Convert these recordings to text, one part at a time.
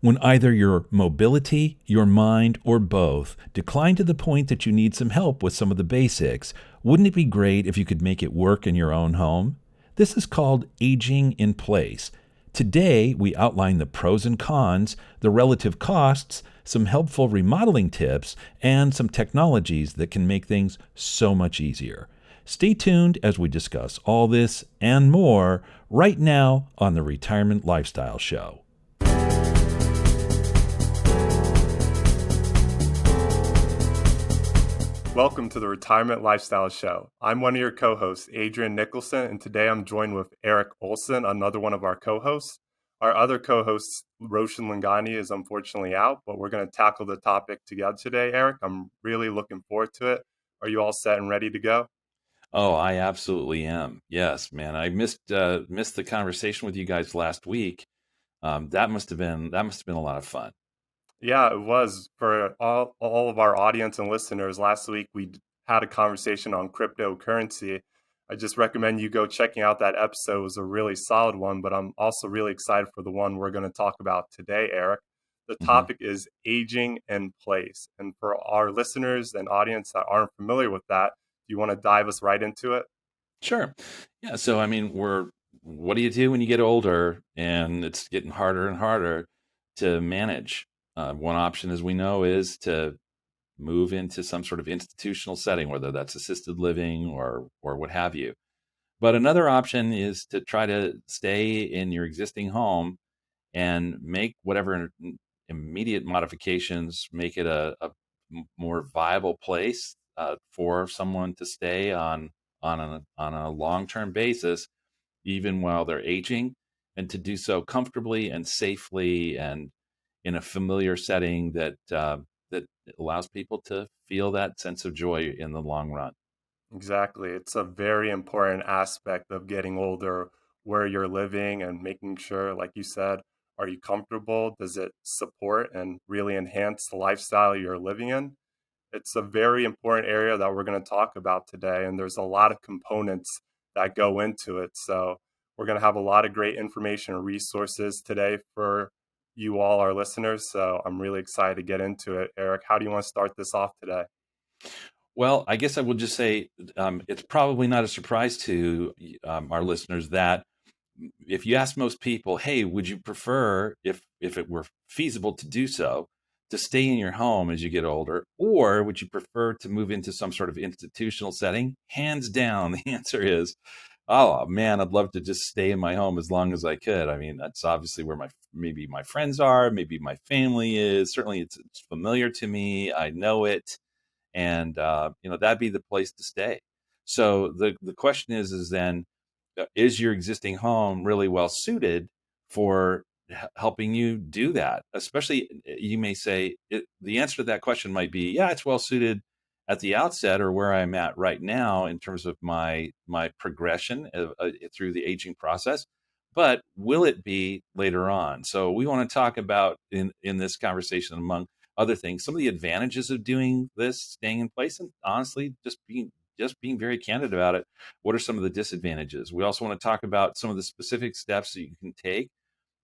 When either your mobility, your mind, or both decline to the point that you need some help with some of the basics, wouldn't it be great if you could make it work in your own home? This is called aging in place. Today, we outline the pros and cons, the relative costs, some helpful remodeling tips, and some technologies that can make things so much easier. Stay tuned as we discuss all this and more right now on the Retirement Lifestyle Show. Welcome to the Retirement Lifestyle Show. I'm one of your co-hosts, Adrian Nicholson, and today I'm joined with Erik Olson, another one of our co-hosts. Our other co-host, Roshan Loungani, is unfortunately out, but we're going to tackle the topic together today, Erik. I'm really looking forward to it. Are you all set and ready to go? Oh, I absolutely am. Yes, man. I missed the conversation with you guys last week. That must have been a lot of fun. Yeah, it was. For all of our audience and listeners, last week we had a conversation on cryptocurrency. I just recommend you go checking out that episode. It was a really solid one, but I'm also really excited for the one we're going to talk about today, Erik. The Mhm. topic is aging in place. And for our listeners and audience that aren't familiar with that, do you want to dive us right into it? Sure. Yeah. So, I mean, what do you do when you get older and it's getting harder and harder to manage? One option, as we know, is to move into some sort of institutional setting, whether that's assisted living or what have you. But another option is to try to stay in your existing home and make whatever immediate modifications make it a more viable place for someone to stay on a long-term basis, even while they're aging, and to do so comfortably and safely and in a familiar setting that allows people to feel that sense of joy in the long run. Exactly. It's a very important aspect of getting older, where you're living and making sure, like you said, are you comfortable? Does it support and really enhance the lifestyle you're living in? It's a very important area that we're going to talk about today. And there's a lot of components that go into it. So we're going to have a lot of great information and resources today for you all, our listeners. So I'm really excited to get into it. Erik, how do you want to start this off today? Well, I guess I will just say it's probably not a surprise to our listeners that if you ask most people, "Hey, would you prefer, if it were feasible to do so, to stay in your home as you get older, or would you prefer to move into some sort of institutional setting?" Hands down, the answer is, "Oh man, I'd love to just stay in my home as long as I could." I mean, that's obviously where maybe my friends are, maybe my family is. Certainly, it's familiar to me. I know it, and that'd be the place to stay. So the question is then, is your existing home really well suited for helping you do that? Especially, you may say the answer to that question might be, yeah, it's well suited at the outset or where I'm at right now in terms of my progression through the aging process. But will it be later on? So we want to talk about in this conversation, among other things, some of the advantages of doing this, staying in place, and honestly, just being very candid about it. What are some of the disadvantages? We also want to talk about some of the specific steps that you can take,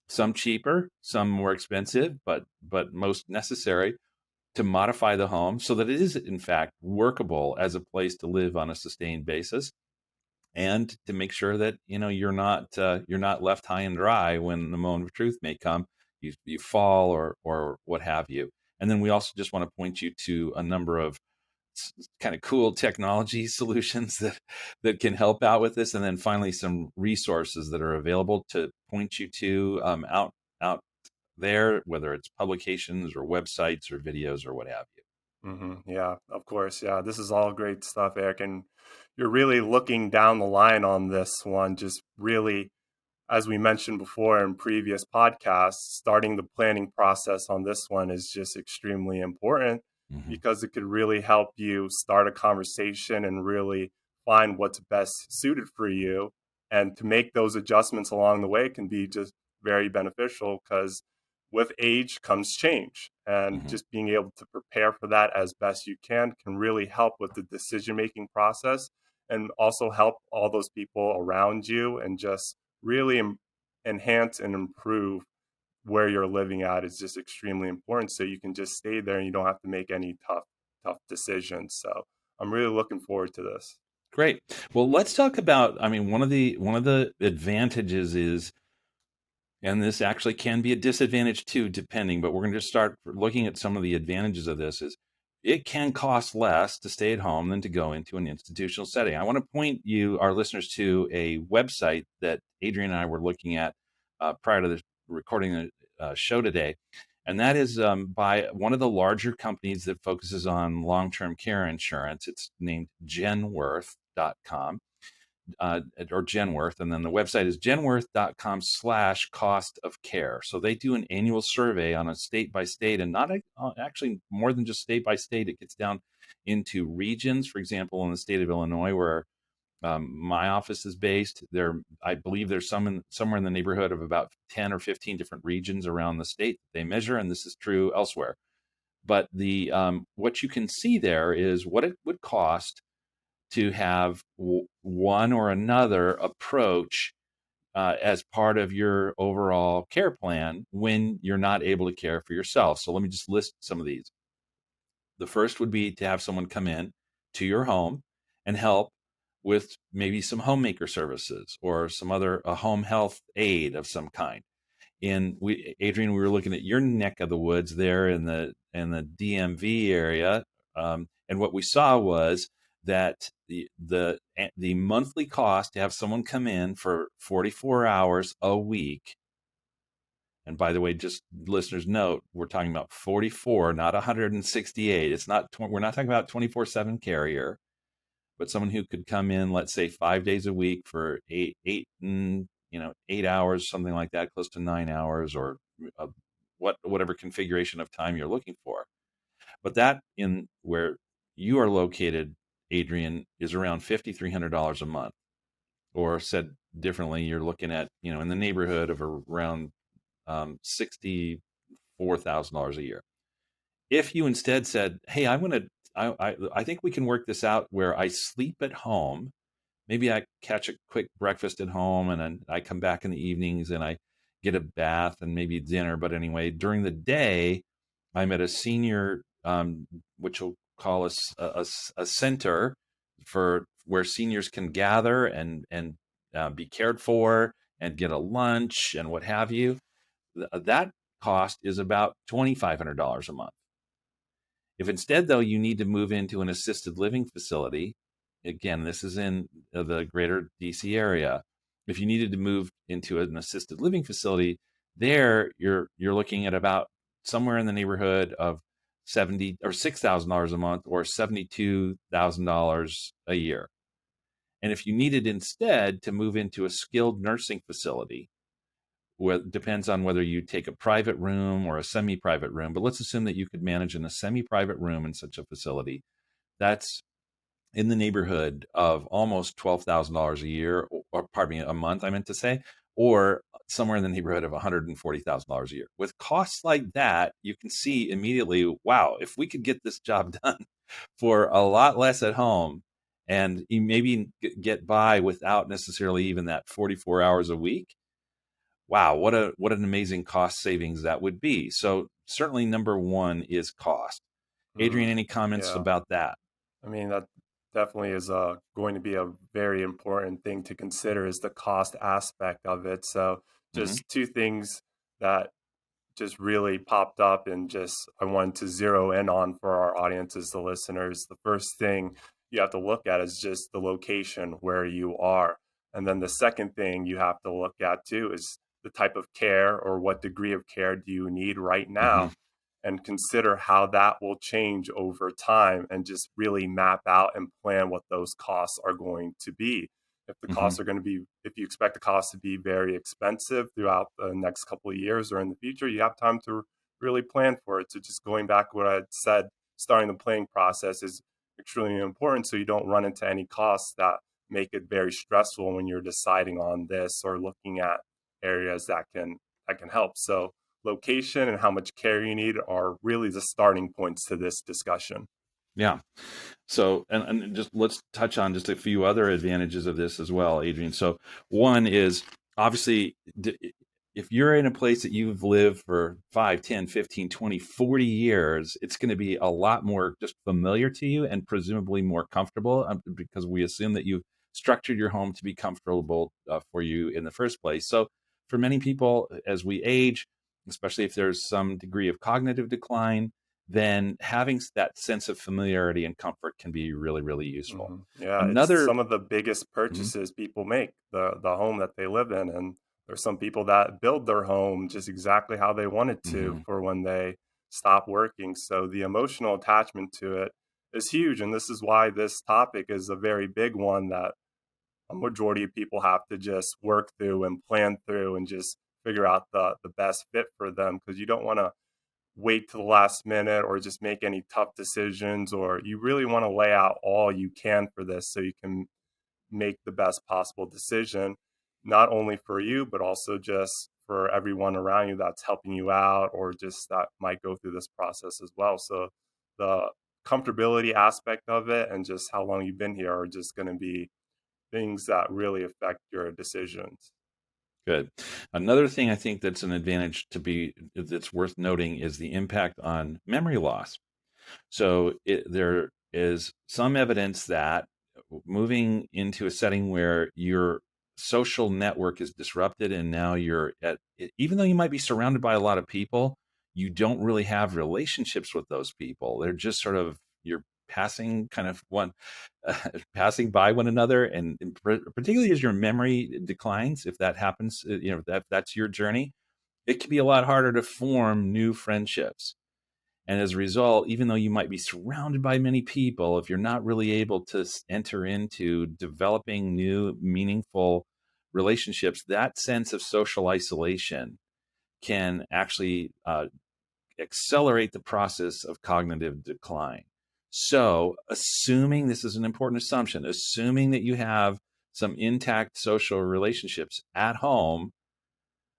some cheaper, some more expensive, but most necessary to modify the home so that it is in fact workable as a place to live on a sustained basis, and to make sure that you're not left high and dry when the moment of truth may come. You fall or what have you. And then we also just want to point you to a number of kind of cool technology solutions that can help out with this, and then finally some resources that are available to point you to out there, whether it's publications or websites or videos or what have you. Yeah, of course. Yeah, this is all great stuff, Erik. And you're really looking down the line on this one, just really, as we mentioned before in previous podcasts, starting the planning process on this one is just extremely important Hmm. because it could really help you start a conversation and really find what's best suited for you. And to make those adjustments along the way can be just very beneficial because with age comes change. And Hmm. just being able to prepare for that as best you can really help with the decision making process and also help all those people around you and just really enhance and improve where you're living at is just extremely important. So you can just stay there and you don't have to make any tough decisions. So I'm really looking forward to this. Great. Well, let's talk about, I mean, one of the advantages is, and this actually can be a disadvantage too, depending, but we're going to just start looking at some of the advantages of this is it can cost less to stay at home than to go into an institutional setting. I want to point you, our listeners, to a website that Adrian and I were looking at prior to the recording the show today. And that is by one of the larger companies that focuses on long-term care insurance. It's named Genworth.com, or Genworth. And then the website is genworth.com/cost of care. So they do an annual survey on a state by state, and not actually more than just state by state. It gets down into regions. For example, in the state of Illinois, where my office is based, I believe there's somewhere in the neighborhood of about 10 or 15 different regions around the state that they measure, and this is true elsewhere. But the what you can see there is what it would cost to have one or another approach as part of your overall care plan when you're not able to care for yourself. So let me just list some of these. The first would be to have someone come in to your home and help with maybe some homemaker services or some other a home health aid of some kind. Adrian, we were looking at your neck of the woods there in the DMV area, and what we saw was that the monthly cost to have someone come in for 44 hours a week. And by the way, just listeners note, we're talking about 44, not 168. It's not we're not talking about 24/7 carrier, but someone who could come in, let's say 5 days a week for 8 hours, something like that, close to 9 hours, or uh, whatever configuration of time you're looking for. But that in where you are located, Adrian, is around $5,300 a month, or said differently, you're looking at in the neighborhood of around $64,000 a year. If you instead said, "Hey, I think we can work this out where I sleep at home. Maybe I catch a quick breakfast at home, and then I come back in the evenings and I get a bath and maybe dinner. But anyway, during the day, I'm at a senior, which we'll call a center for where seniors can gather and be cared for and get a lunch and what have you. That cost is about $2,500 a month. If instead, though, you need to move into an assisted living facility, again, this is in the greater DC area. If you needed to move into an assisted living facility, there you're looking at about somewhere in the neighborhood of 70 or $6,000 a month, or $72,000 a year. And if you needed instead to move into a skilled nursing facility, depends on whether you take a private room or a semi-private room, but let's assume that you could manage in a semi-private room in such a facility. That's in the neighborhood of almost $12,000 a year, or pardon me, a month, I meant to say, or somewhere in the neighborhood of $140,000 a year. With costs like that, you can see immediately, wow, if we could get this job done for a lot less at home, and you maybe get by without necessarily even that 44 hours a week, wow, what an amazing cost savings that would be. So certainly number one is cost. Hmm. Adrian, any comments Yeah. about that? I mean, that definitely is going to be a very important thing to consider is the cost aspect of it. So Hmm. just two things that just really popped up and just I wanted to zero in on for our audiences, the listeners. The first thing you have to look at is just the location where you are. And then the second thing you have to look at too is the type of care or what degree of care do you need right Hmm. now, and consider how that will change over time and just really map out and plan what those costs are going to be. If the Hmm. costs are going to be, if you expect the costs to be very expensive throughout the next couple of years or in the future, you have time to really plan for it. So just going back to what I said, starting the planning process is extremely important so you don't run into any costs that make it very stressful when you're deciding on this or looking at areas that can help. So location and how much care you need are really the starting points to this discussion. Yeah. So, and just let's touch on just a few other advantages of this as well, Adrian. So, one is obviously if you're in a place that you've lived for 5, 10, 15, 20, 40 years, it's going to be a lot more just familiar to you and presumably more comfortable, because we assume that you've structured your home to be comfortable for you in the first place. So for many people, as we age, especially if there's some degree of cognitive decline, then having that sense of familiarity and comfort can be really, really useful. Yeah, it's Another, some of the biggest Mhm, purchases people make, the home that they live in. And there's some people that build their home just exactly how they want it to mhm, for when they stop working. So the emotional attachment to it is huge. And this is why this topic is a very big one that a majority of people have to just work through and plan through and just figure out the best fit for them, because you don't want to wait to the last minute or just make any tough decisions, or you really want to lay out all you can for this so you can make the best possible decision, not only for you but also just for everyone around you that's helping you out or just that might go through this process as well. So the comfortability aspect of it and just how long you've been here are just going to be things that really affect your decisions. good. Another thing I think that's an advantage that's worth noting is the impact on memory loss. So there is some evidence that moving into a setting where your social network is disrupted and now even though you might be surrounded by a lot of people, you don't really have relationships with those people. They're just sort of, you're passing kind of passing by one another. And particularly as your memory declines, if that happens, that's your journey, it can be a lot harder to form new friendships. And as a result, even though you might be surrounded by many people, if you're not really able to enter into developing new, meaningful relationships, that sense of social isolation can actually accelerate the process of cognitive decline. So, assuming this is an important assumption, assuming that you have some intact social relationships at home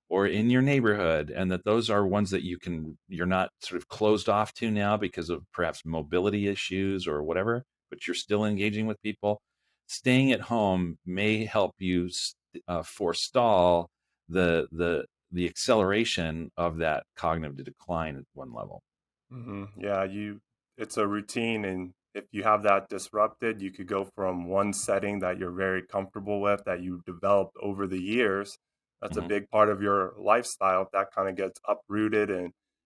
or in your neighborhood, and that those are ones that you're not sort of closed off to now because of perhaps mobility issues or whatever, but you're still engaging with people, staying at home may help you forestall the acceleration of that cognitive decline at one level. Yeah, it's a routine, and if you have that disrupted, you could go from one setting that you're very comfortable with that you developed over the years. That's a Hmm. big part of your lifestyle. If that kind of gets uprooted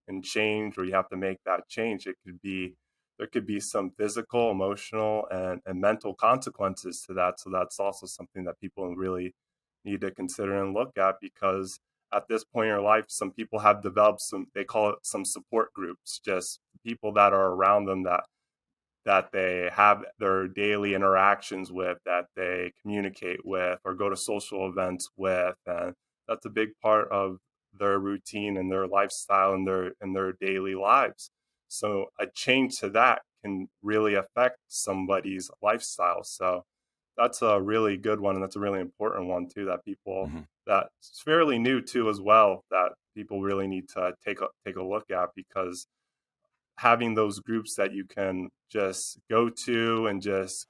and changed, or you have to make that change, there could be some physical, emotional, and mental consequences to that. So that's also something that people really need to consider and look at, because at this point in your life, some people have developed some, they call it some support groups, just people that are around them that they have their daily interactions with, that they communicate with or go to social events with. And that's a big part of their routine and their lifestyle and their daily lives. So a change to that can really affect somebody's lifestyle. So that's a really good one, and that's a really important one too, that people, Hmm. that's fairly new too as well, that people really need to take a look at, because having those groups that you can just go to and just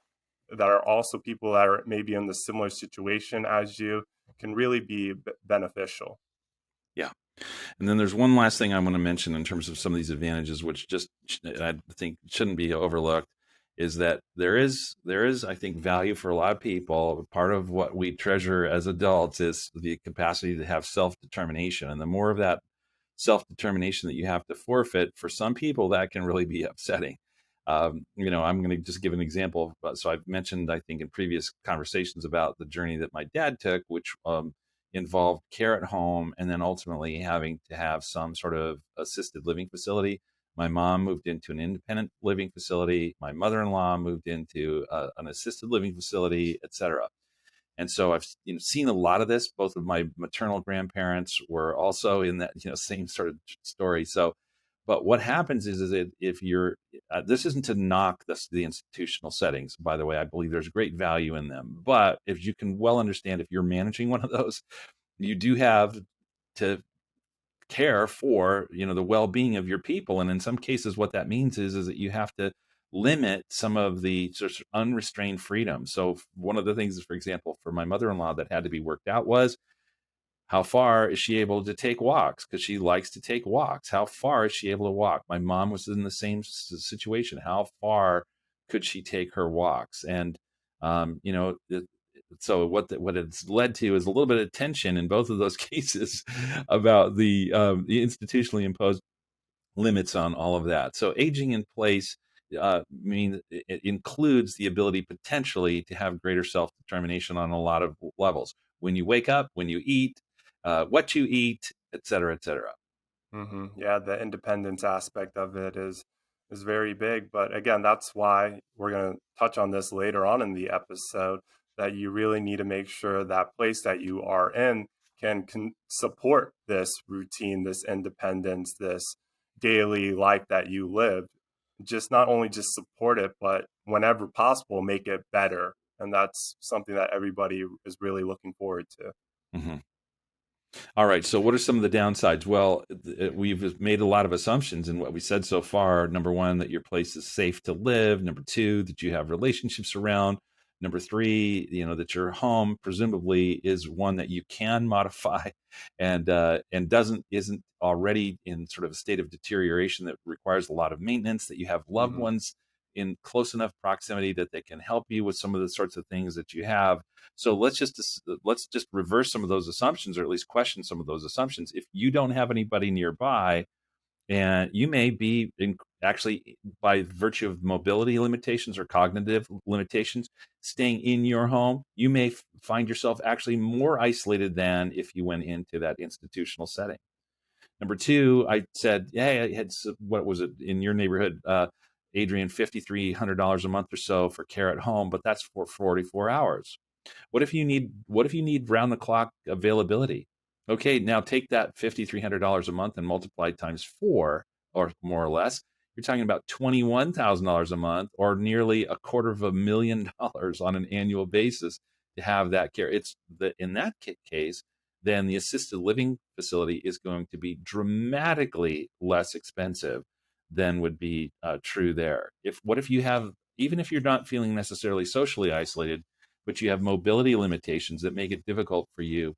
that are also people that are maybe in the similar situation as you can really be beneficial. Yeah. And then there's one last thing I want to mention in terms of some of these advantages, which just I think shouldn't be overlooked, is that there is I think value for a lot of people. Part of what we treasure as adults is the capacity to have self determination, and the more of that self determination that you have to forfeit, for some people that can really be upsetting. I'm going to just give an example. So I've mentioned, I think, in previous conversations about the journey that my dad took, which involved care at home and then ultimately having to have some sort of assisted living facility. My mom moved into an independent living facility. My mother-in-law moved into an assisted living facility, et cetera. And so I've seen a lot of this. Both of my maternal grandparents were also in that same sort of story. So, but what happens is that if you're this isn't to knock the institutional settings. By the way, I believe there's great value in them. But if you can well understand, if you're managing one of those, you do have to care for the well-being of your people, and in some cases what that means is that you have to limit some of the sort of unrestrained freedom. So one of the things, for example, for my mother-in-law that had to be worked out was How far is she able to take walks? Because she likes to take walks. How far is she able to walk? My mom was in the same situation. How far could she take her walks? And you know, so what it's led to is a little bit of tension in both of those cases about the institutionally imposed limits on all of that. So aging in place means it includes the ability potentially to have greater self determination on a lot of levels. When you wake up, when you eat, what you eat, et cetera, et cetera. Yeah, the independence aspect of it is very big. But again, that's why we're going to touch on this later on in the episode. That you really need to make sure that place that you are in can support this routine, this independence, this daily life that you live. Just not only just support it, but whenever possible, make it better. And that's something that everybody is really looking forward to. Hmm. All right. So, what are some of the downsides? Well, we've made a lot of assumptions in what we said so far. Number one, that your place is safe to live. Number two, that you have relationships around. Number three, that your home presumably is one that you can modify, and doesn't isn't already in sort of a state of deterioration that requires a lot of maintenance. That you have loved Hmm. ones in close enough proximity that they can help you with some of the sorts of things that you have. So let's just reverse some of those assumptions, or at least question some of those assumptions. If you don't have anybody nearby, and you may be actually, by virtue of mobility limitations or cognitive limitations, staying in your home, you may find yourself actually more isolated than if you went into that institutional setting. Number two, I said, hey, I had, what was it in your neighborhood, Adrian, $5,300 a month or so for care at home, but that's for 44 hours. What if you need round the clock availability? Okay, now take that $5,300 a month and multiply times four, or more or less. You're talking about $21,000 a month, or nearly $250,000 on an annual basis to have that care. It's in that case, then the assisted living facility is going to be dramatically less expensive than would be true there. What if you have, even if you're not feeling necessarily socially isolated, but you have mobility limitations that make it difficult for you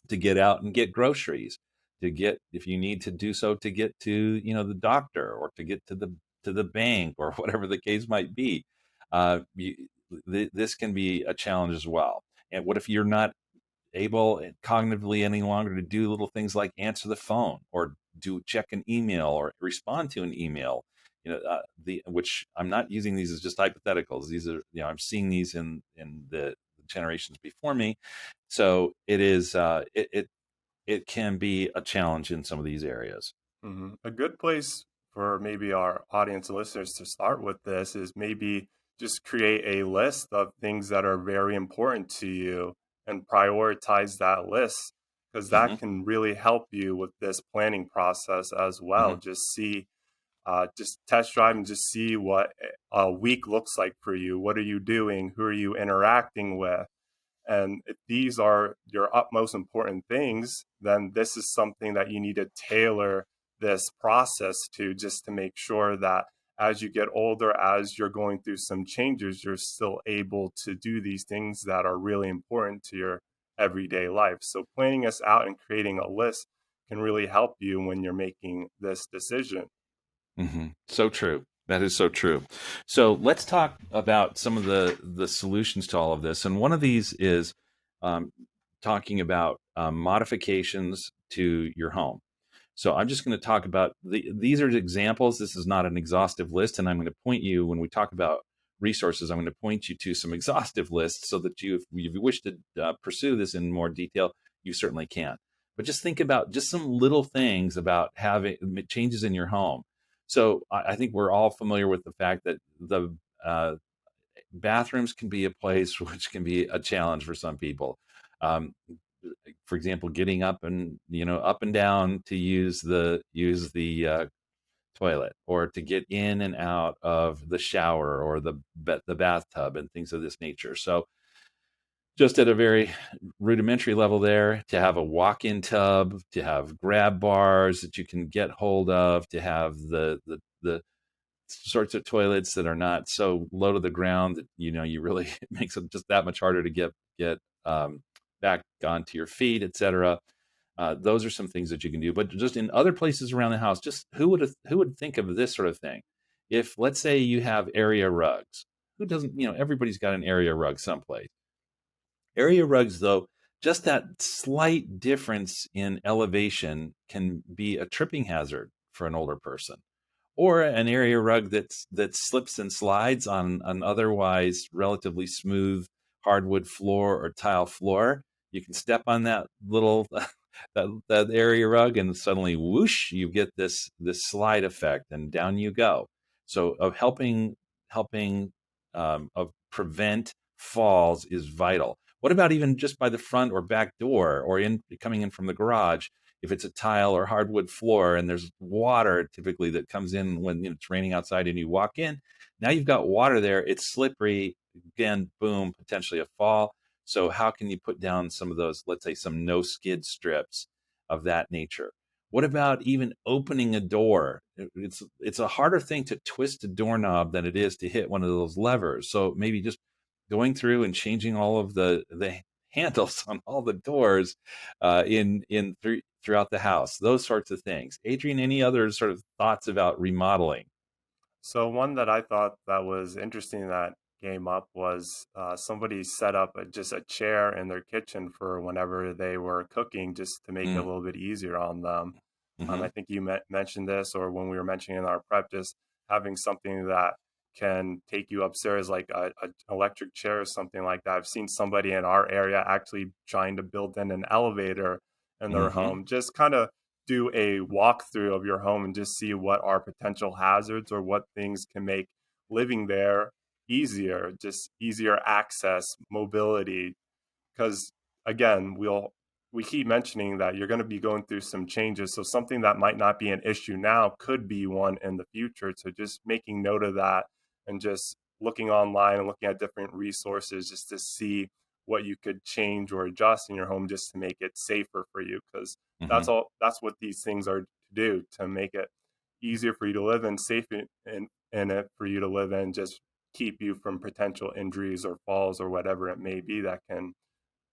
to get out and get groceries, to get, if you need to do so, to get to the doctor, or to get to the bank, or whatever the case might be. This can be a challenge as well. And what if you're not able cognitively any longer to do little things like answer the phone, or do check an email, or respond to an email? The which, I'm not using these as just hypotheticals. These are, I'm seeing these in the generations before me. So it can be a challenge in some of these areas. A good place for maybe our audience and listeners to start with this is maybe just create a list of things that are very important to you and prioritize that list, because Hmm. that can really help you with this planning process as well. Hmm. Just test drive and just see what a week looks like for you. What are you doing? Who are you interacting with? And if these are your utmost important things, then this is something that you need to tailor this process to, just to make sure that as you get older, as you're going through some changes, you're still able to do these things that are really important to your everyday life. So planning this out and creating a list can really help you when you're making this decision. So true. That is so true. So let's talk about some of the solutions to all of this. And one of these is um, talking about modifications to your home. So I'm just going to talk about these are examples. This is not an exhaustive list, and I'm going to point you, when we talk about resources, I'm going to point you to some exhaustive lists, so that if you wish to pursue this in more detail, you certainly can. But just think about just some little things about having changes in your home. So I think we're all familiar with the fact that the bathrooms can be a place which can be a challenge for some people. Um, for example, getting up and down to use the toilet, or to get in and out of the shower, or the bathtub, and things of this nature. So just at a very rudimentary level there, to have a walk-in tub, to have grab bars that you can get hold of, to have the sorts of toilets that are not so low to the ground that you really it makes it just that much harder to get back onto your feet, etc. Those are some things that you can do. But just in other places around the house, just who would think of this sort of thing? If, let's say, you have area rugs, who doesn't? Everybody's got an area rug someplace. Area rugs, though, just that slight difference in elevation can be a tripping hazard for an older person. Or an area rug that slips and slides on an otherwise relatively smooth hardwood floor or tile floor. You can step on that little that area rug, and suddenly whoosh, you get this slide effect, and down you go. So of helping of prevent falls is vital. What about even just by the front or back door, or in coming in from the garage? If it's a tile or hardwood floor and there's water typically that comes in when it's raining outside and you walk in, now you've got water there. It's slippery. Again, boom, potentially a fall. So how can you put down some of those, let's say some no skid strips of that nature? What about even opening a door? It's a harder thing to twist a doorknob than it is to hit one of those levers. So maybe just going through and changing all of the handles on all the doors throughout the house, those sorts of things. Adrian, any other sort of thoughts about remodeling? So one that I thought that was interesting that came up was somebody set up just a chair in their kitchen for whenever they were cooking, just to make it a Mm, little bit easier on them. hmm I think you mentioned this, or when we were mentioning in our prep, just having something that can take you upstairs, like a electric chair or something like that. I've seen somebody in our area actually trying to build in an elevator in their hmm home. Just kind of do a walkthrough of your home and just see what are potential hazards or what things can make living there easier, just easier access, mobility, because again, we keep mentioning that you're going to be going through some changes, so something that might not be an issue now could be one in the future. So just making note of that and just looking online and looking at different resources just to see what you could change or adjust in your home just to make it safer for you, because hmm that's what these things are to do, to make it easier for you to live in, safe in it for you to live in, just keep you from potential injuries or falls or whatever it may be that can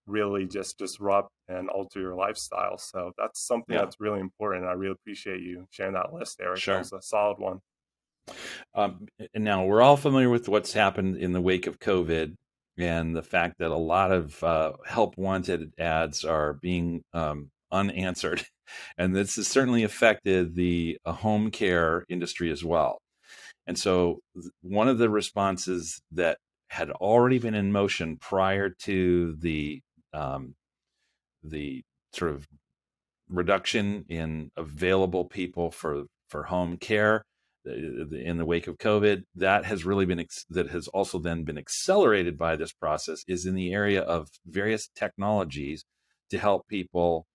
really just disrupt and alter your lifestyle. So that's something Yeah, that's really important. I really appreciate you sharing that list, Eric. That sure. was a solid one. And now we're all familiar with what's happened in the wake of COVID and the fact that a lot of help wanted ads are being unanswered. And this has certainly affected the home care industry as well. And so, one of the responses that had already been in motion prior to um, the sort of reduction in available people for home care in the wake of COVID, that has really been that has also then been accelerated by this process, is in the area of various technologies to help people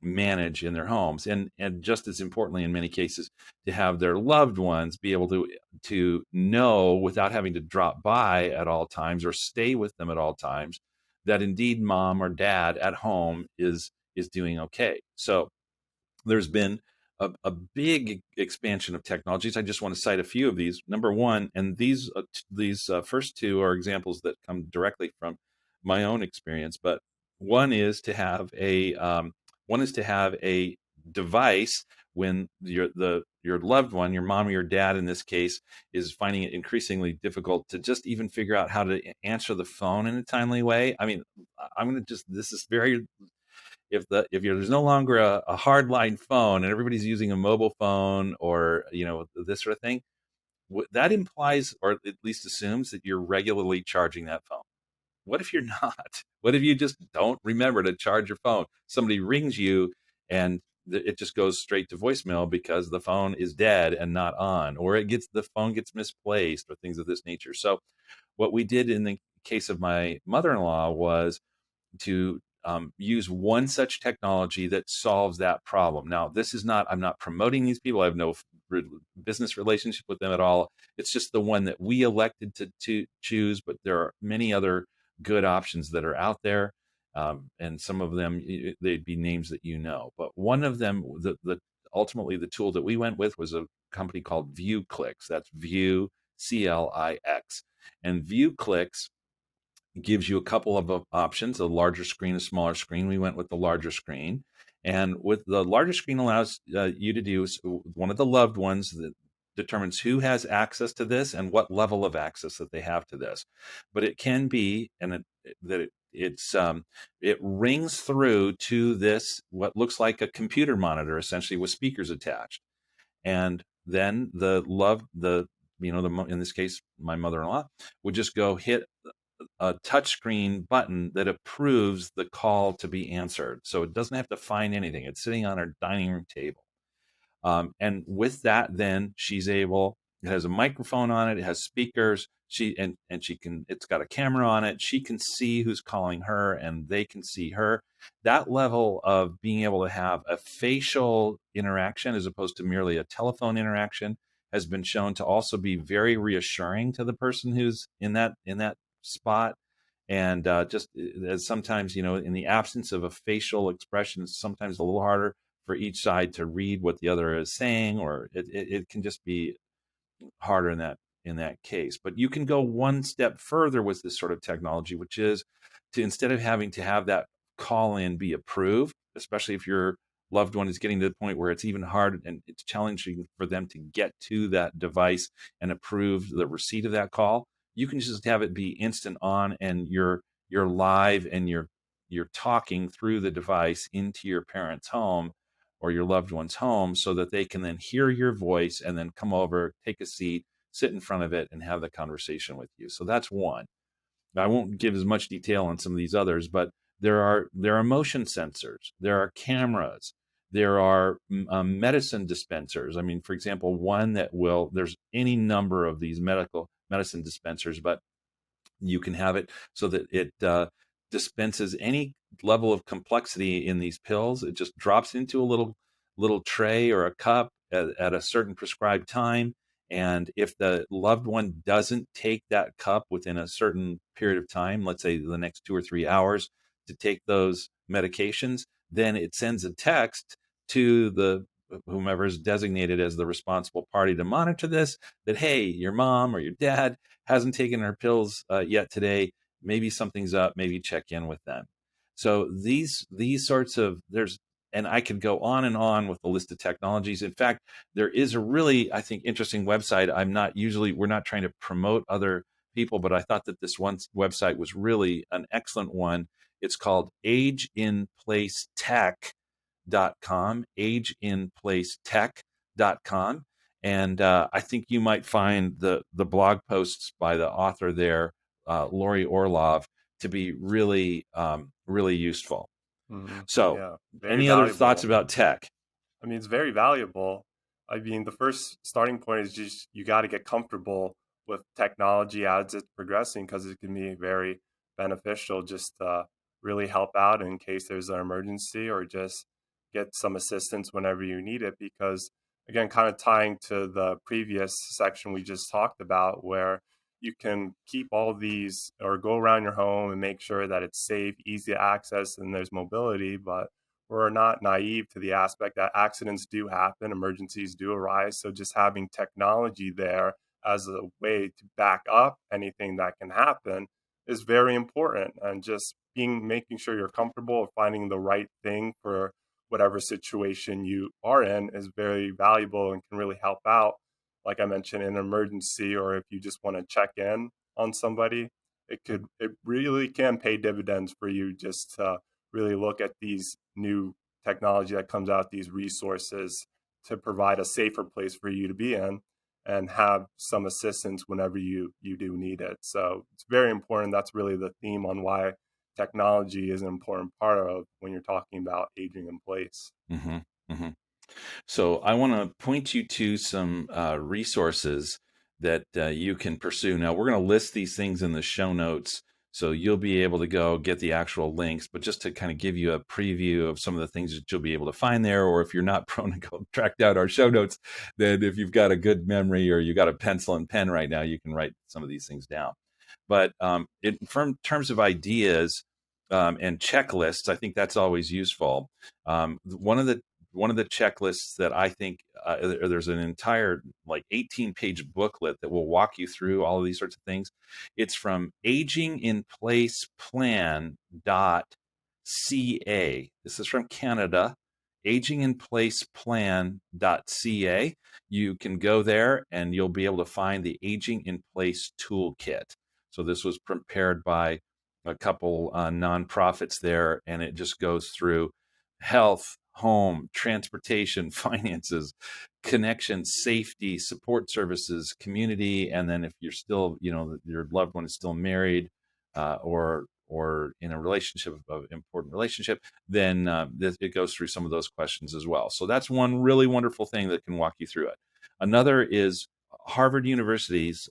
manage in their homes, and just as importantly in many cases, to have their loved ones be able to know without having to drop by at all times or stay with them at all times, that indeed mom or dad at home is doing okay. So there's been a big expansion of technologies. I just want to cite a few of these. Number one, and these first two are examples that come directly from my own experience. But one is to have a device when your loved one, your mom or your dad in this case, is finding it increasingly difficult to just even figure out how to answer the phone in a timely way. I mean, I'm going to just this is very there's no longer a hardline phone and everybody's using a mobile phone or this sort of thing, that implies or at least assumes that you're regularly charging that phone. What if you're not? What if you just don't remember to charge your phone? Somebody rings you and it just goes straight to voicemail because the phone is dead and not on, or the phone gets misplaced or things of this nature. So what we did in the case of my mother-in-law was to use one such technology that solves that problem. Now, this is not, I'm not promoting these people. I have no business relationship with them at all. It's just the one that we elected to choose, but there are many other good options that are out there. And some of them, they'd be names that you know. But one of them, ultimately the tool that we went with was a company called ViewClicks. That's View, CLIX. And ViewClicks gives you a couple of options, a larger screen, a smaller screen. We went with the larger screen. And what the larger screen allows you to do is one of the loved ones that determines who has access to this and what level of access that they have to this. But it can be, and it rings through to this what looks like a computer monitor, essentially with speakers attached, and then in this case my mother-in-law would just go hit a touchscreen button that approves the call to be answered. So it doesn't have to find anything. It's sitting on our dining room table. And with that, then she's able, it has a microphone on it, it has speakers. She can, it's got a camera on it. She can see who's calling her and they can see her. That level of being able to have a facial interaction as opposed to merely a telephone interaction has been shown to also be very reassuring to the person who's in that spot. And just as sometimes, in the absence of a facial expression, it's sometimes a little harder for each side to read what the other is saying, or it can just be harder in that case. But you can go one step further with this sort of technology, which is to, instead of having to have that call in be approved, especially if your loved one is getting to the point where it's even hard and it's challenging for them to get to that device and approve the receipt of that call, you can just have it be instant on, and you're live, and you're talking through the device into your parent's home or your loved one's home, so that they can then hear your voice and then come over, take a seat, sit in front of it, and have the conversation with you. So that's one. I won't give as much detail on some of these others, but there are motion sensors, there are cameras, there are medicine dispensers. I mean, for example, one that there's any number of these medical medicine dispensers, but you can have it so that it dispenses any level of complexity in these pills. It just drops into a little tray or a cup at a certain prescribed time. And if the loved one doesn't take that cup within a certain period of time, let's say the next 2 or 3 hours, to take those medications, then it sends a text to the whomever is designated as the responsible party to monitor this, that, hey, your mom or your dad hasn't taken her pills yet today. Maybe something's up. Maybe check in with them. So these sorts of and I could go on and on with the list of technologies. In fact, there is a really, I think, interesting website. We're not trying to promote other people, but I thought that this one website was really an excellent one. It's called ageinplacetech.com, ageinplacetech.com. And I think you might find the blog posts by the author there, Lori Orlov, to be really useful. So, Yeah, very any other thoughts valuable. about tech? I mean, it's very valuable. I mean, the first starting point is just you got to get comfortable with technology as it's progressing, because it can be very beneficial just to really help out in case there's an emergency, or just get some assistance whenever you need it. Because, again, kind of tying to the previous section we just talked about, where you can keep all these or go around your home and make sure that it's safe, easy to access, and there's mobility. But we're not naive to the aspect that accidents do happen, emergencies do arise. So just having technology there as a way to back up anything that can happen is very important. And just making sure you're comfortable with finding the right thing for whatever situation you are in is very valuable and can really help out. Like I mentioned, in an emergency, or if you just want to check in on somebody, it really can pay dividends for you just to really look at these new technology that comes out, these resources, to provide a safer place for you to be in and have some assistance whenever you do need it. So it's very important. That's really the theme on why technology is an important part of when you're talking about aging in place. hmm hmm So I want to point you to some resources that you can pursue. Now, we're going to list these things in the show notes, so you'll be able to go get the actual links. But just to kind of give you a preview of some of the things that you'll be able to find there, or if you're not prone to go track down our show notes, then if you've got a good memory or you got a pencil and pen right now, you can write some of these things down. But in terms of ideas and checklists, I think that's always useful. One of the checklists that I think there's an entire like 18-page booklet that will walk you through all of these sorts of things. It's from aginginplaceplan.ca. This is from Canada. aginginplaceplan.ca. You can go there and you'll be able to find the Aging in Place Toolkit. So this was prepared by a couple nonprofits there, and it just goes through health, home, transportation, finances, connection, safety, support services, community, and then if you're still, your loved one is still married, or in a relationship, of important relationship, then it goes through some of those questions as well. So that's one really wonderful thing that can walk you through it. Another is Harvard University's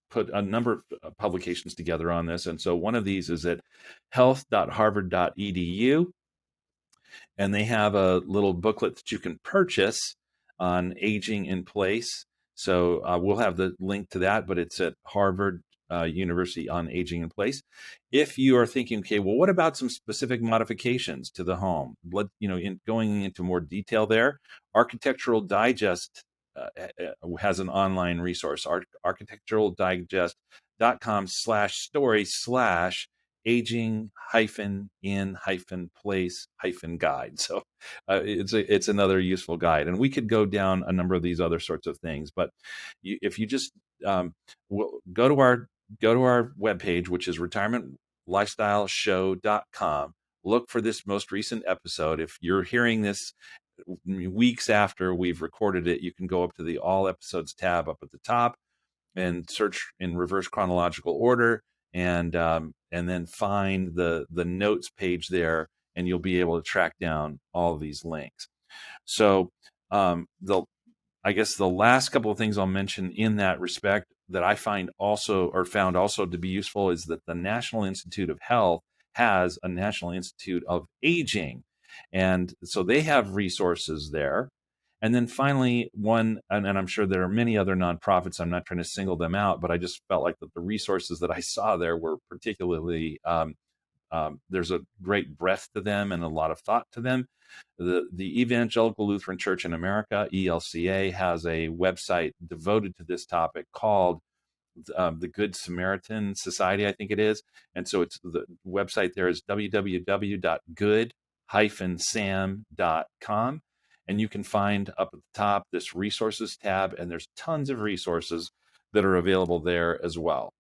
put a number of publications together on this. And so one of these is at health.harvard.edu, and they have a little booklet that you can purchase on aging in place. So we'll have the link to that, but it's at Harvard University on aging in place. If you are thinking, okay, well, what about some specific modifications to the home? Going into more detail there, Architectural Digest has an online resource, architecturaldigest.com/story/aging in place guide. So it's another useful guide, and we could go down a number of these other sorts of things. But if you just go to our webpage, which is retirementlifestyleshow.com, look for this most recent episode. If you're hearing this weeks after we've recorded it, you can go up to the All Episodes tab up at the top and search in reverse chronological order, and then find the notes page there, and you'll be able to track down all of these links. So I guess the last couple of things I'll mention in that respect that I found also to be useful is that the National Institute of Health has a National Institute of Aging. And so they have resources there. And then finally, and I'm sure there are many other nonprofits, I'm not trying to single them out, but I just felt like that the resources that I saw there were particularly, there's a great breadth to them and a lot of thought to them. The Evangelical Lutheran Church in America, ELCA, has a website devoted to this topic called the Good Samaritan Society, I think it is. And so the website there is www.good-sam.com. And you can find up at the top this resources tab, and there's tons of resources that are available there as well.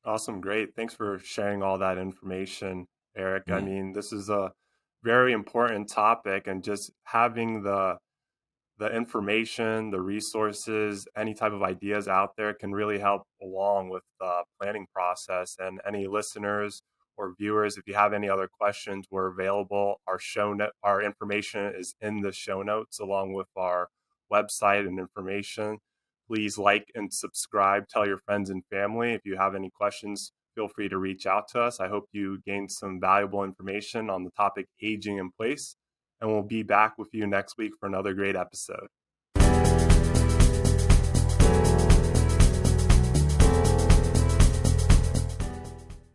Awesome. Great. Thanks for sharing all that information, Erik. I Mm. mean, this is a very important topic, and just having the information, the resources, any type of ideas out there can really help along with the planning process. And any listeners or viewers, if you have any other questions, we're available. Our information is in the show notes along with our website and information. Please like and subscribe. Tell your friends and family. If you have any questions, feel free to reach out to us. I hope you gained some valuable information on the topic aging in place, and we'll be back with you next week for another great episode.